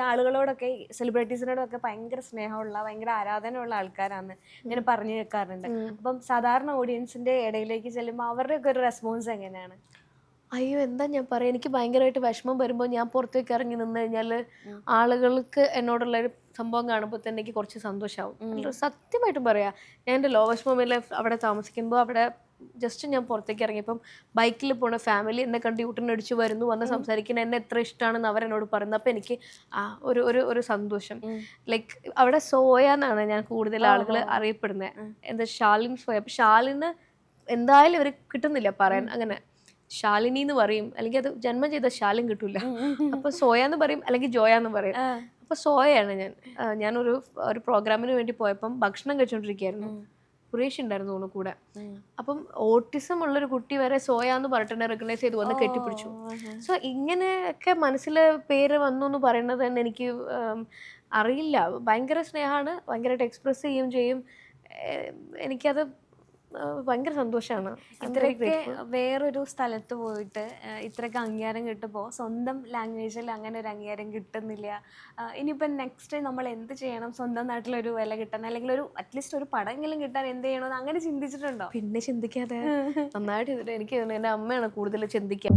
ആളുകളോടൊക്കെ സെലിബ്രിറ്റീസിനോടൊക്കെ ഭയങ്കര സ്നേഹമുള്ള ഭയങ്കര ആരാധനയുള്ള ആൾക്കാരാണ് ഇങ്ങനെ പറഞ്ഞു കേൾക്കാറുണ്ട്. അപ്പം സാധാരണ ഓഡിയൻസിന്റെ ഇടയിലേക്ക് ചെല്ലുമ്പോൾ അവരുടെയൊക്കെ ഒരു റെസ്പോൺസ് എങ്ങനെയാണ്? അയ്യോ! എന്താ ഞാൻ പറയാ, എനിക്ക് ഭയങ്കരമായിട്ട് വിഷമം വരുമ്പോൾ ഞാൻ പുറത്തേക്ക് ഇറങ്ങി നിന്ന് കഴിഞ്ഞാൽ ആളുകൾക്ക് എന്നോടുള്ളൊരു സംഭവം കാണുമ്പോൾ തന്നെ എനിക്ക് കുറച്ച് സന്തോഷമാവും. സത്യമായിട്ടും പറയാം, ഞാൻ എൻ്റെ ലോവസ്റ്റ് മൊമെന്റിൽ അവിടെ താമസിക്കുമ്പോൾ അവിടെ ജസ്റ്റ് ഞാൻ പുറത്തേക്ക് ഇറങ്ങിയപ്പം ബൈക്കിൽ പോണ ഫാമിലി എന്നെ കണ്ട് യൂട്ടറിനടിച്ച് വരുന്നു, വന്ന് സംസാരിക്കുന്ന എന്നെ എത്ര ഇഷ്ടമാണെന്ന് അവരെന്നോട് പറയുന്നത്. അപ്പോൾ എനിക്ക് ഒരു ഒരു ഒരു സന്തോഷം. ലൈക്ക് അവിടെ സോയ എന്നാണ് ഞാൻ കൂടുതൽ ആളുകൾ അറിയപ്പെടുന്നത്. എന്താ ശാലിൻ സോയ. അപ്പം ശാലിന് എന്തായാലും ഇവർ കിട്ടുന്നില്ല പറയാൻ. അങ്ങനെ ശാലിനി എന്ന് പറയും, അല്ലെങ്കിൽ അത് ജന്മം ചെയ്ത ശാലിൻ കിട്ടൂല. അപ്പൊ സോയ എന്ന് പറയും, അല്ലെങ്കിൽ ജോയ എന്ന് പറയും. അപ്പൊ സോയയാണ് ഞാനൊരു പ്രോഗ്രാമിന് വേണ്ടി പോയപ്പം ഭക്ഷണം കഴിച്ചോണ്ടിരിക്കുകയായിരുന്നു. ഖുറേഷ് ഉണ്ടായിരുന്നു തോന്നുന്നു കൂടെ. അപ്പം ഓട്ടിസം ഉള്ളൊരു കുട്ടി വരെ സോയ എന്ന് പറഞ്ഞിട്ട് റെക്കഗ്നൈസ് ചെയ്ത് വന്ന് കെട്ടിപ്പിടിച്ചു. സോ ഇങ്ങനെയൊക്കെ മനസ്സിൽ പേര് വന്നു എന്ന് പറയുന്നത് തന്നെ എനിക്ക് അറിയില്ല. ഭയങ്കര സ്നേഹമാണ്, ഭയങ്കരമായിട്ട് എക്സ്പ്രസ് ചെയ്യും. എനിക്കത് ഭയങ്കര സന്തോഷമാണ്. ഇത്രയൊക്കെ വേറൊരു സ്ഥലത്ത് പോയിട്ട് ഇത്രയൊക്കെ അംഗീകാരം കിട്ടുമ്പോൾ സ്വന്തം ലാംഗ്വേജിൽ അങ്ങനെ ഒരു അംഗീകാരം കിട്ടുന്നില്ല. ഇനിയിപ്പം നെക്സ്റ്റ് നമ്മൾ എന്ത് ചെയ്യണം സ്വന്തം നാട്ടിലൊരു വില കിട്ടാൻ, അല്ലെങ്കിൽ ഒരു അറ്റ്ലീസ്റ്റ് ഒരു പടമെങ്കിലും കിട്ടാൻ എന്ത് ചെയ്യണമെന്ന് അങ്ങനെ ചിന്തിച്ചിട്ടുണ്ടോ? പിന്നെ ചിന്തിക്കാതെ നന്നായിട്ട് എനിക്ക് എൻ്റെ അമ്മയാണ് കൂടുതൽ ചിന്തിക്കുക.